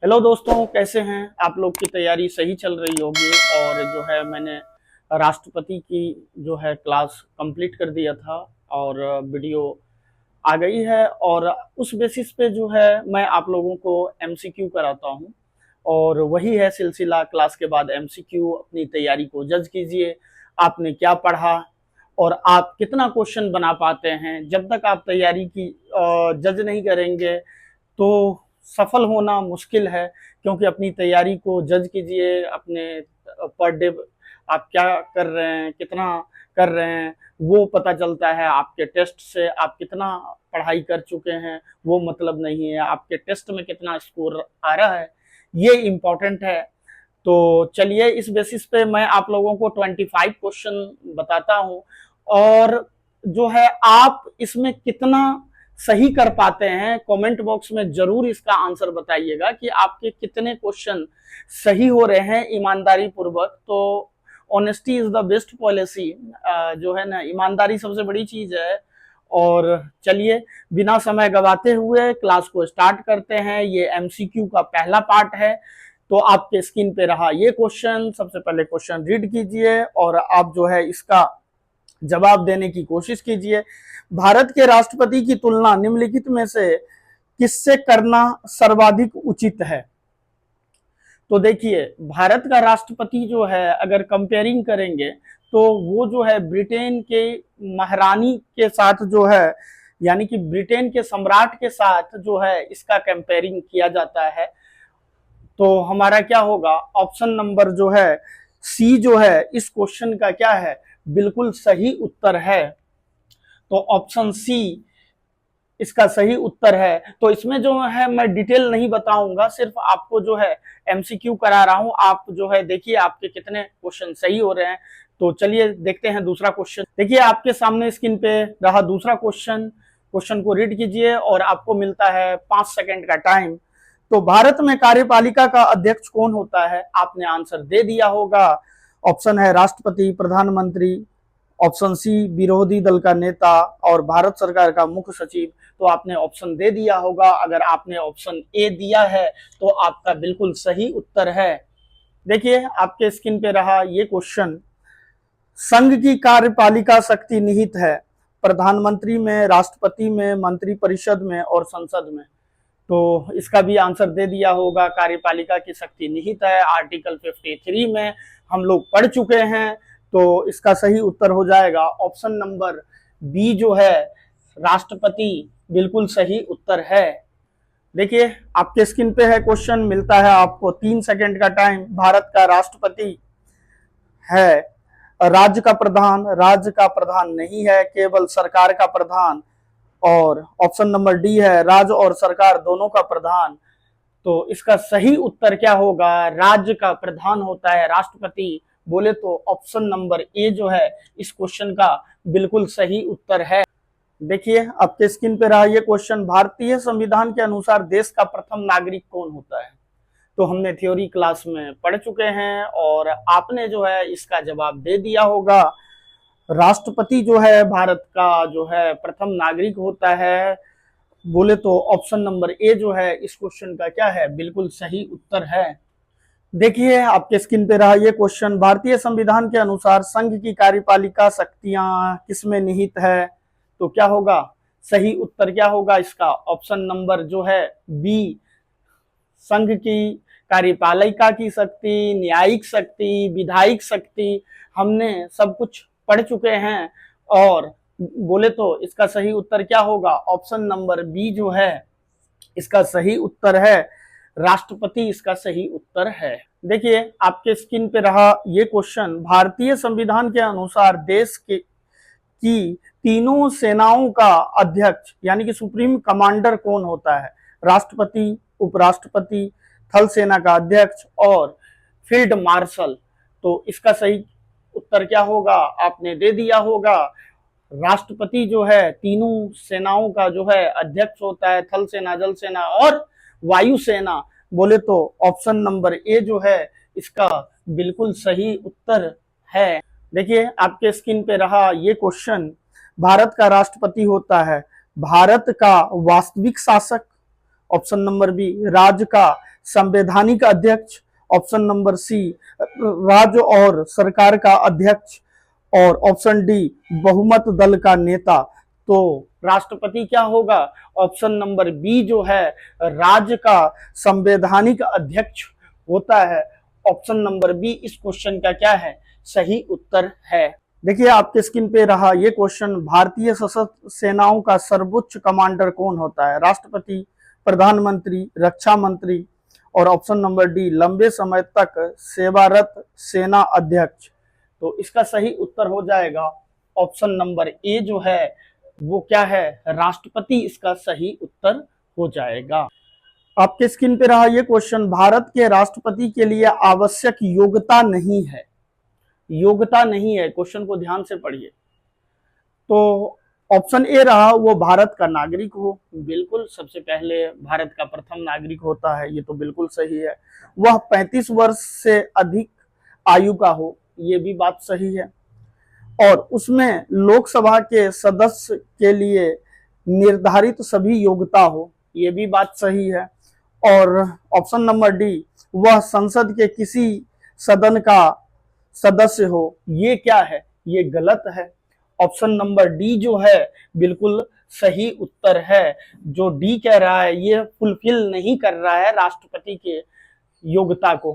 Hello दोस्तों, कैसे हैं आप लोग? की तैयारी सही चल रही होगी। और जो है मैंने राष्ट्रपति की जो है क्लास कंप्लीट कर दिया था और वीडियो आ गई है। और उस बेसिस पे जो है मैं आप लोगों को एमसीक्यू कराता हूं। और वही है सिलसिला, क्लास के बाद एमसीक्यू। अपनी तैयारी को जज कीजिए, आपने क्या पढ़ा और आप कितना क्वेश्चन बना पाते हैं। जब तक आप तैयारी की जज नहीं करेंगे तो सफल होना मुश्किल है। क्योंकि अपनी तैयारी को जज कीजिए, अपने पर डे आप क्या कर रहे हैं, कितना कर रहे हैं, वो पता चलता है। आपके टेस्ट से आप कितना पढ़ाई कर चुके हैं वो मतलब नहीं है, आपके टेस्ट में कितना स्कोर आ रहा है ये इम्पोर्टेंट है। तो चलिए, इस बेसिस पे मैं आप लोगों को 25 क्वेश्चन बताता हूं। और जो है आप इसमें कितना सही कर पाते हैं, कमेंट बॉक्स में जरूर इसका आंसर बताइएगा कि आपके कितने क्वेश्चन सही हो रहे हैं ईमानदारी पूर्वक। तो honesty is the best policy. जो है ना, ईमानदारी सबसे बड़ी चीज है। और चलिए, बिना समय गवाते हुए क्लास को स्टार्ट करते हैं। ये एमसीक्यू का पहला पार्ट है। तो आपके स्क्रीन पे रहा ये क्वेश्चन। सबसे पहले क्वेश्चन रीड कीजिए और आप जो है इसका जवाब देने की कोशिश कीजिए। भारत के राष्ट्रपति की तुलना निम्नलिखित में से किससे करना सर्वाधिक उचित है? तो देखिए, भारत का राष्ट्रपति जो है अगर कंपेयरिंग करेंगे तो वो जो है ब्रिटेन के महारानी के साथ जो है, यानी कि ब्रिटेन के सम्राट के साथ जो है इसका कंपेयरिंग किया जाता है। तो हमारा क्या होगा? ऑप्शन नंबर जो है सी जो है इस क्वेश्चन का क्या है? बिल्कुल सही उत्तर है। तो ऑप्शन सी इसका सही उत्तर है। तो इसमें जो है मैं डिटेल नहीं बताऊंगा, सिर्फ आपको जो है एमसीक्यू करा रहा हूं। आप जो है देखिए आपके कितने क्वेश्चन सही हो रहे हैं। तो चलिए देखते हैं दूसरा क्वेश्चन। देखिए आपके सामने स्क्रीन पे रहा दूसरा क्वेश्चन। क्वेश्चन को रीड कीजिए और आपको मिलता है 5 सेकंड का टाइम। तो भारत में कार्यपालिका का अध्यक्ष कौन होता है? आपने आंसर दे दिया होगा। ऑप्शन है राष्ट्रपति, प्रधानमंत्री, ऑप्शन सी विरोधी दल का नेता और भारत सरकार का मुख्य सचिव। तो आपने ऑप्शन दे दिया होगा। अगर आपने ऑप्शन ए दिया है तो आपका बिल्कुल सही उत्तर है। देखिए आपके स्क्रीन पे रहा ये क्वेश्चन। संघ की कार्यपालिका शक्ति निहित है प्रधानमंत्री में, राष्ट्रपति में, मंत्रिपरिषद में और संसद में। तो इसका भी आंसर दे दिया होगा। कार्यपालिका की शक्ति निहित है, आर्टिकल 53 में हम लोग पढ़ चुके हैं। तो इसका सही उत्तर हो जाएगा ऑप्शन नंबर बी जो है राष्ट्रपति। बिल्कुल सही उत्तर है। देखिए आपके स्क्रीन पे है क्वेश्चन, मिलता है आपको 3 सेकंड का टाइम। भारत का राष्ट्रपति है राज्य का प्रधान, राज्य का प्रधान नहीं है, केवल सरकार का प्रधान। और ऑप्शन नंबर डी है राज्य और सरकार दोनों का प्रधान। तो इसका सही उत्तर क्या होगा? राज्य का प्रधान होता है राष्ट्रपति। बोले तो ऑप्शन नंबर ए जो है इस क्वेश्चन का बिल्कुल सही उत्तर है। देखिए आपके स्क्रीन पे रहा ये क्वेश्चन। भारतीय संविधान के अनुसार देश का प्रथम नागरिक कौन होता है? तो हमने थ्योरी क्लास में पढ़ चुके हैं और आपने जो है इसका जवाब दे दिया होगा। राष्ट्रपति जो है भारत का जो है प्रथम नागरिक होता है। बोले तो ऑप्शन नंबर ए जो है इस क्वेश्चन का क्या है? बिल्कुल सही उत्तर है। देखिए आपके स्क्रीन पे रहा ये क्वेश्चन। भारतीय संविधान के अनुसार संघ की कार्यपालिका शक्तियां किसमें निहित है? तो क्या होगा? सही उत्तर क्या होगा इसका? ऑप्शन नंबर जो है बी, संघ की कार्यपालिका की शक्ति, न्यायिक शक्ति, विधायिक शक्ति, हमने सब कुछ पढ़ चुके हैं। और बोले तो इसका सही उत्तर क्या होगा? ऑप्शन नंबर बी जो है इसका सही उत्तर है। राष्ट्रपति इसका सही उत्तर है। देखिए आपके स्क्रीन पे रहा ये क्वेश्चन। भारतीय संविधान के अनुसार देश के की तीनों सेनाओं का अध्यक्ष यानी कि सुप्रीम कमांडर कौन होता है? राष्ट्रपति, उपराष्ट्रपति, थल सेना का अध्यक्ष और फील्ड मार्शल। तो इसका सही उत्तर क्या होगा? आपने दे दिया होगा। राष्ट्रपति जो है तीनों सेनाओं का जो है अध्यक्ष होता है, थल सेना, जल सेना और वायु सेना। बोले तो ऑप्शन नंबर ए जो है इसका बिल्कुल सही उत्तर है। देखिए आपके स्क्रीन पे रहा ये क्वेश्चन। भारत का राष्ट्रपति होता है भारत का वास्तविक शासक, ऑप्शन नंबर बी, राज्य का संवैधानिक अध्यक्ष, ऑप्शन नंबर सी राज्य और सरकार का अध्यक्ष, और ऑप्शन डी बहुमत दल का नेता। तो राष्ट्रपति क्या होगा? ऑप्शन नंबर बी जो है राज्य का संवैधानिक अध्यक्ष होता है। ऑप्शन नंबर बी इस क्वेश्चन का क्या है? सही उत्तर है। देखिए आपके स्क्रीन पे रहा ये क्वेश्चन, भारतीय सशस्त्र सेनाओं का सर्वोच्च कमांडर कौन होता है? राष्ट्रपति, प्रधानमंत्री, रक्षा मंत्री, और ऑप्शन नंबर डी लंबे समय तक सेवारत सेना अध्यक्ष। तो इसका सही उत्तर हो जाएगा ऑप्शन नंबर ए जो है वो क्या है? राष्ट्रपति इसका सही उत्तर हो जाएगा। आपके स्क्रीन पे रहा ये क्वेश्चन, भारत के राष्ट्रपति के लिए आवश्यक योग्यता नहीं है। योग्यता नहीं है, क्वेश्चन को ध्यान से पढ़िए। तो ऑप्शन ए रहा वो भारत का नागरिक हो। बिल्कुल, सबसे पहले भारत का प्रथम नागरिक होता है, ये तो बिल्कुल सही है। वह 35 वर्ष से अधिक आयु का हो, ये भी बात सही है। और उसमें लोकसभा के सदस्य के लिए निर्धारित सभी योग्यता हो, ये भी बात सही है। और ऑप्शन नंबर डी वह संसद के किसी सदन का सदस्य हो, ये क्या है? ये गलत है। ऑप्शन नंबर डी जो है बिल्कुल सही उत्तर है। जो डी कह रहा है ये फुलफिल नहीं कर रहा है राष्ट्रपति के योग्यता को।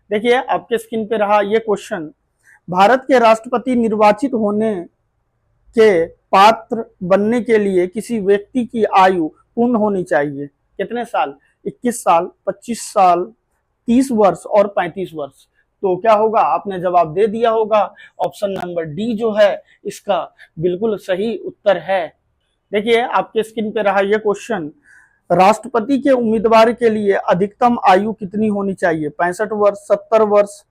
देखिए आपके स्क्रीन पे रहा ये क्वेश्चन, भारत के राष्ट्रपति निर्वाचित होने के पात्र बनने के लिए किसी व्यक्ति की आयु पूर्ण होनी चाहिए। कितने साल? 21 साल, 25 साल, 30 वर्ष और 35 वर्ष। तो क्या होगा? आपने जवाब दे दिया होगा, ऑप्शन नंबर डी जो है इसका बिल्कुल सही उत्तर है। देखिए आपके स्क्रीन पे रहा यह क्वेश्चन, राष्ट्रपति के उम्मीदवार के लिए अधिकतम आयु कितनी होनी चाहिए? 65 वर्ष, 70 वर्ष,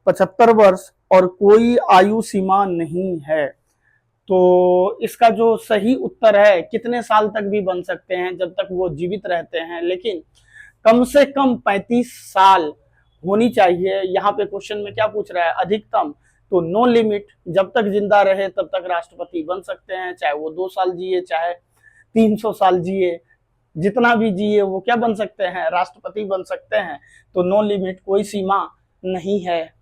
75 वर्ष, और कोई आयु सीमा नहीं है। तो इसका जो सही उत्तर है, कितने साल तक भी बन सकते हैं जब तक वो जीवित रहते हैं, लेकिन कम से कम 35 साल होनी चाहिए। यहाँ पे क्वेश्चन में क्या पूछ रहा है? अधिकतम, तो नो लिमिट, जब तक जिंदा रहे तब तक राष्ट्रपति बन सकते हैं, चाहे वो 2 साल जिए, चाहे 300 साल जिए, जितना भी जिए वो क्या बन सकते हैं? राष्ट्रपति बन सकते हैं। तो नो लिमिट, कोई सीमा नहीं है।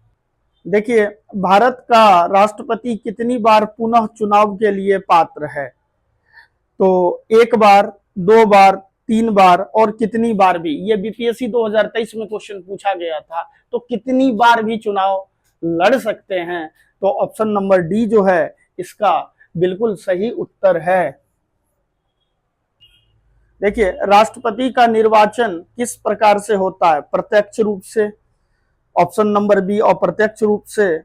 देखिए भारत का राष्ट्रपति कितनी बार पुनः चुनाव के लिए पात्र है? तो 1 बार, 2 बार, 3 बार और कितनी बार भी। ये बीपीएससी 2023 में क्वेश्चन पूछा गया था, तो कितनी बार भी चुनाव लड़ सकते हैं। तो ऑप्शन नंबर डी जो है इसका बिल्कुल सही उत्तर है। देखिए राष्ट्रपति का निर्वाचन किस प्रकार से होता है? प्रत्यक्ष रूप से, ऑप्शन नंबर बी अप्रत्यक्ष रूप से,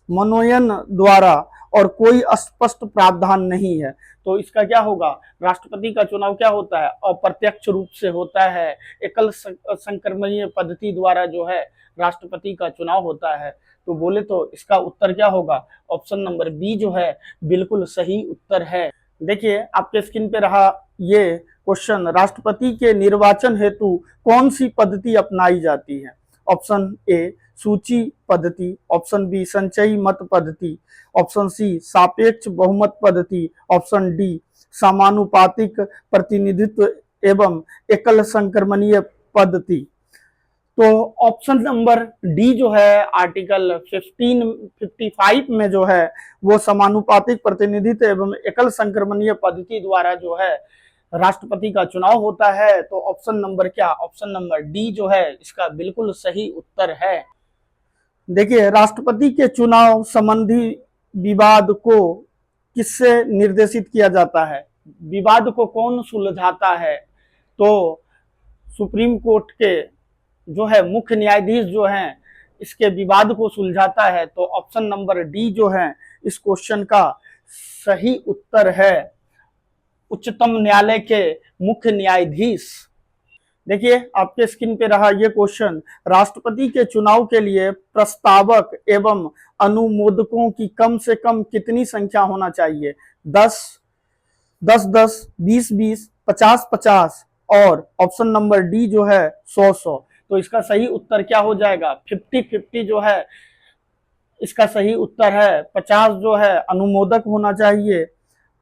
मनोनयन द्वारा, और कोई स्पष्ट प्रावधान नहीं है। तो इसका क्या होगा? राष्ट्रपति का चुनाव क्या होता है? अप्रत्यक्ष रूप से होता है। एकल संक्रमणीय पद्धति द्वारा जो है राष्ट्रपति का चुनाव होता है। तो बोले तो इसका उत्तर क्या होगा? ऑप्शन नंबर बी जो है बिल्कुल सही उत्तर है। देखिए आपके स्क्रीन पे रहा ये क्वेश्चन, राष्ट्रपति के निर्वाचन हेतु कौन सी पद्धति अपनाई जाती है? ऑप्शन ए सूची पद्धति, ऑप्शन बी संचयी मत पद्धति, ऑप्शन सी सापेक्ष बहुमत पद्धति, ऑप्शन डी समानुपातिक प्रतिनिधित्व एवं एकल संक्रमणीय पद्धति। तो ऑप्शन नंबर डी जो है आर्टिकल 1555 में जो है वो समानुपातिक प्रतिनिधित्व एवं एकल संक्रमणीय पद्धति द्वारा जो है राष्ट्रपति का चुनाव होता है। तो ऑप्शन नंबर क्या? ऑप्शन नंबर डी जो है इसका बिल्कुल सही उत्तर है। देखिए राष्ट्रपति के चुनाव संबंधी विवाद को किससे निर्देशित किया जाता है? विवाद को कौन सुलझाता है? तो सुप्रीम कोर्ट के जो है मुख्य न्यायाधीश जो हैं इसके विवाद को सुलझाता है। तो ऑप्शन नंबर डी जो है इस क्वेश्चन का सही उत्तर है, उच्चतम न्यायालय के मुख्य न्यायाधीश। देखिए आपके स्क्रीन पे रहा ये क्वेश्चन, राष्ट्रपति के चुनाव के लिए प्रस्तावक एवं अनुमोदकों की कम से कम कितनी संख्या होना चाहिए? 10, 10, 20, 20, 50, 50, और ऑप्शन नंबर डी जो है 100। तो इसका सही उत्तर क्या हो जाएगा? 50-50 जो है इसका सही उत्तर है। 50 जो है अनुमोदक होना चाहिए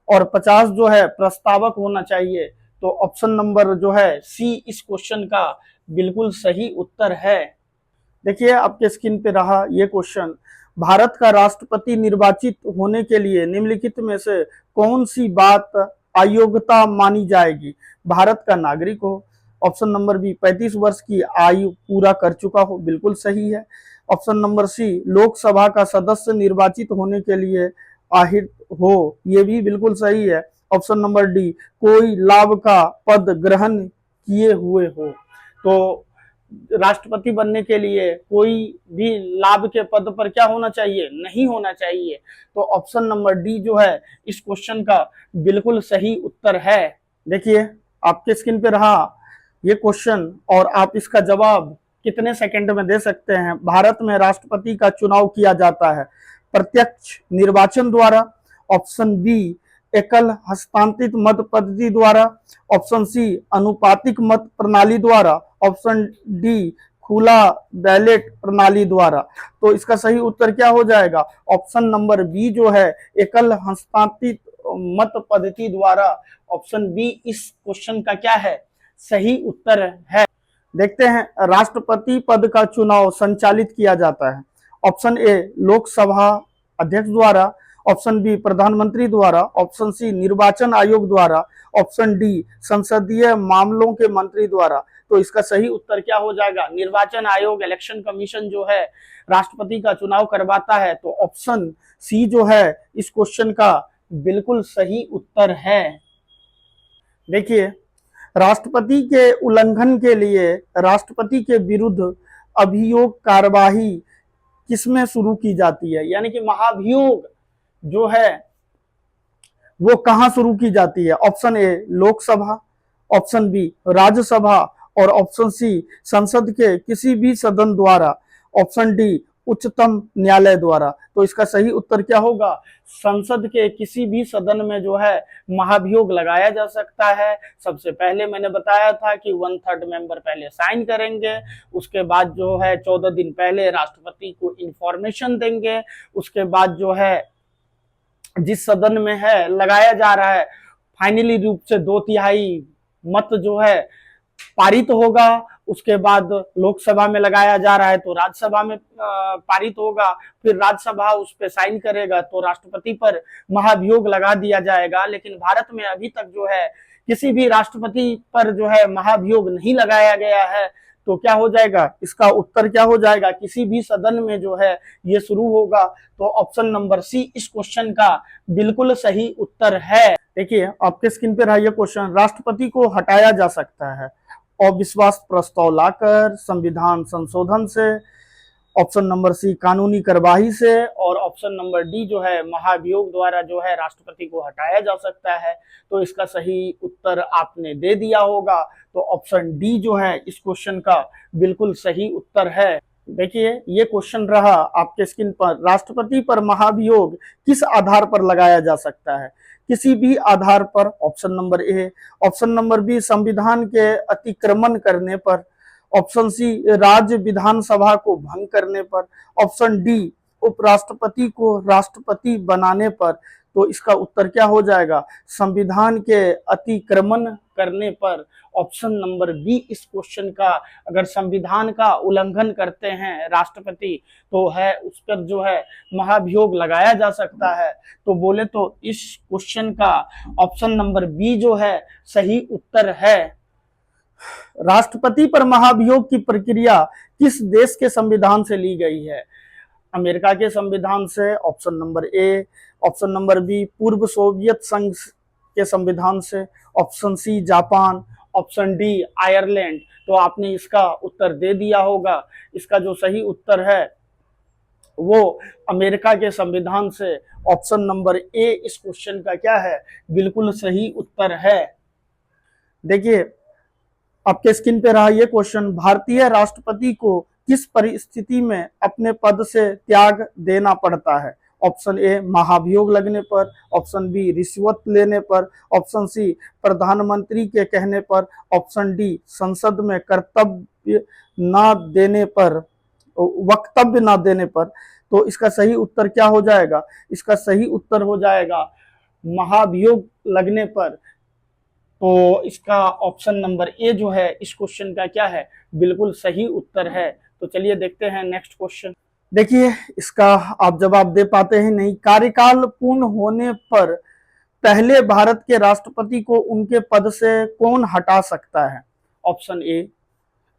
और 50 जो है प्रस्तावक होना चाहिए। तो ऑप्शन नंबर जो है सी इस क्वेश्चन का बिल्कुल सही उत्तर है। देखिए आपके स्क्रीन पे रहा ये क्वेश्चन, भारत का राष्ट्रपति निर्वाचित होने के लिए निम्नलिखित में से कौन सी बात अयोग्यता मानी जाएगी? भारत का नागरिक हो, ऑप्शन नंबर बी 35 वर्ष की आयु पूरा कर चुका हो, बिल्कुल सही है। ऑप्शन नंबर सी लोकसभा का सदस्य निर्वाचित होने के लिए आहिर हो, ये भी बिल्कुल सही है। ऑप्शन नंबर डी कोई लाभ का पद ग्रहण किए हुए हो। तो राष्ट्रपति बनने के लिए कोई भी लाभ के पद पर क्या होना चाहिए? नहीं होना चाहिए। तो ऑप्शन नंबर डी जो है इस क्वेश्चन का बिल्कुल सही उत्तर है। देखिए आपके स्क्रीन पे रहा ये क्वेश्चन और आप इसका जवाब कितने सेकंड में दे सकते हैं। भारत में राष्ट्रपति का चुनाव किया जाता है प्रत्यक्ष निर्वाचन द्वारा, ऑप्शन बी एकल हस्तांतरित मत पद्धति द्वारा, ऑप्शन सी अनुपातिक मत प्रणाली द्वारा, ऑप्शन डी खुला बैलेट प्रणाली द्वारा। तो इसका सही उत्तर क्या हो जाएगा? ऑप्शन नंबर बी जो है एकल हस्तांतरित मत पद्धति द्वारा। ऑप्शन बी इस क्वेश्चन का क्या है? सही उत्तर है। देखते हैं राष्ट्रपति पद का चुनाव संचालित किया जाता है। ऑप्शन ए लोकसभा अध्यक्ष द्वारा, ऑप्शन बी प्रधानमंत्री द्वारा, ऑप्शन सी निर्वाचन आयोग द्वारा, ऑप्शन डी संसदीय मामलों के मंत्री द्वारा। तो इसका सही उत्तर क्या हो जाएगा? निर्वाचन आयोग इलेक्शन कमीशन जो है राष्ट्रपति का चुनाव करवाता है। तो ऑप्शन सी जो है इस क्वेश्चन का बिल्कुल सही उत्तर है। देखिए राष्ट्रपति के उल्लंघन के लिए राष्ट्रपति के विरुद्ध अभियोग कार्यवाही किसमें शुरू की जाती है? यानी कि महाभियोग जो है वो कहां शुरू की जाती है? Option A Lok Sabha, option B Rajya Sabha और ऑप्शन सी संसद के किसी भी सदन द्वारा, ऑप्शन डी उच्चतम न्यायालय द्वारा। तो इसका सही उत्तर क्या होगा? संसद के किसी भी सदन में जो है महाभियोग लगाया जा सकता है। सबसे पहले मैंने बताया था कि 1/3 मेंबर पहले साइन करेंगे, उसके बाद जो है 14 दिन पहले राष्ट्रपति को इंफॉर्मेशन देंगे, उसके बाद जो है जिस सदन में है लगाया जा रहा है फाइनली रूप से 2/3 मत जो है पारित होगा, उसके बाद लोकसभा में लगाया जा रहा है तो राज्यसभा में पारित होगा, फिर राज्यसभा उस पर साइन करेगा तो राष्ट्रपति पर महाभियोग लगा दिया जाएगा। लेकिन भारत में अभी तक जो है किसी भी राष्ट्रपति पर जो है महाभियोग नहीं लगाया गया है। तो क्या हो जाएगा? इसका उत्तर क्या हो जाएगा? किसी भी सदन में जो है ये शुरू होगा। तो ऑप्शन नंबर सी इस क्वेश्चन का बिल्कुल सही उत्तर है। देखिए आपके स्क्रीन पे रहा ये क्वेश्चन, राष्ट्रपति को हटाया जा सकता है अविश्वास प्रस्ताव लाकर, संविधान संशोधन से, ऑप्शन नंबर सी कानूनी कार्यवाही से और ऑप्शन नंबर डी जो है महाभियोग द्वारा जो है राष्ट्रपति को हटाया जा सकता है। तो इसका सही उत्तर आपने दे दिया होगा। तो ऑप्शन डी जो है इस क्वेश्चन का बिल्कुल सही उत्तर है। देखिए ये क्वेश्चन रहा आपके स्क्रीन पर, राष्ट्रपति पर महाभियोग किस आधार पर लगाया जा सकता है? किसी भी आधार पर, option number A, option number B संविधान के अतिक्रमण करने पर, ऑप्शन सी राज्य विधानसभा को भंग करने पर, ऑप्शन डी उपराष्ट्रपति को राष्ट्रपति बनाने पर। तो इसका उत्तर क्या हो जाएगा? संविधान के अतिक्रमण करने पर। ऑप्शन नंबर बी इस क्वेश्चन का, अगर संविधान का उल्लंघन करते हैं राष्ट्रपति तो है उस पर जो है महाभियोग लगाया जा सकता है। तो बोले तो इस क्वेश्चन का ऑप्शन नंबर बी जो है सही उत्तर है। राष्ट्रपति पर महाभियोग की प्रक्रिया किस देश के संविधान से ली गई है? अमेरिका के संविधान से, option number A, option number B पूर्व सोवियत संघ के संविधान से, option C Japan, option D Ireland. तो आपने इसका उत्तर दे दिया होगा। इसका जो सही उत्तर है वो अमेरिका के संविधान से, ऑप्शन नंबर ए इस क्वेश्चन का क्या है? बिल्कुल सही उत्तर है। देखिए आपके स्क्रीन पे रहा ये क्वेश्चन, भारतीय राष्ट्रपति को किस परिस्थिति में अपने पद से त्याग देना पड़ता है? ऑप्शन ए महाभियोग लगने पर, ऑप्शन बी रिश्वत लेने पर, ऑप्शन सी प्रधानमंत्री के कहने पर, ऑप्शन डी संसद में कर्तव्य न देने पर, वक्तव्य न देने पर। तो इसका सही उत्तर क्या हो जाएगा? इसका सही उत्तर हो जाएगा महाभियोग लगने पर। तो इसका ऑप्शन नंबर ए जो है इस क्वेश्चन का क्या है, बिल्कुल सही उत्तर है। तो चलिए देखते हैं नेक्स्ट क्वेश्चन। देखिए इसका आप जवाब दे पाते हैं नहीं। कार्यकाल पूर्ण होने पर पहले भारत के राष्ट्रपति को उनके पद से कौन हटा सकता है? ऑप्शन ए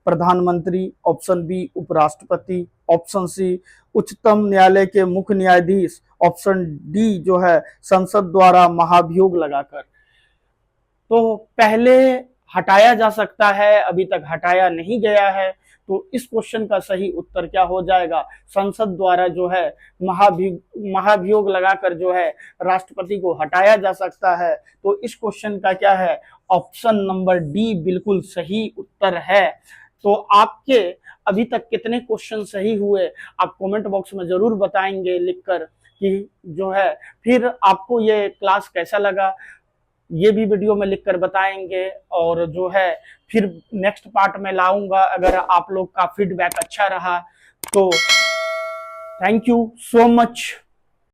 प्रधानमंत्री, ऑप्शन बी उपराष्ट्रपति, ऑप्शन सी उच्चतम न्यायालय के मुख्य न्यायाधीश, ऑप्शन डी जो है संसद द्वारा महाभियोग लगाकर। तो पहले हटाया जा सकता है, अभी तक हटाया नहीं गया है, तो इस क्वेश्चन का सही उत्तर क्या हो जाएगा, संसद द्वारा जो है महाभियोग लगाकर जो है राष्ट्रपति को हटाया जा सकता है। तो इस क्वेश्चन का क्या है, ऑप्शन नंबर डी बिल्कुल सही उत्तर है। तो आपके अभी तक कितने क्वेश्चन सही हुए आप कमेंट बॉक्स में जरूर बताएंगे लिखकर कि जो है, फिर आपको ये क्लास कैसा लगा ये भी वीडियो में लिखकर बताएंगे, और जो है फिर नेक्स्ट पार्ट में लाऊंगा अगर आप लोग का फीडबैक अच्छा रहा तो। Thank you so much.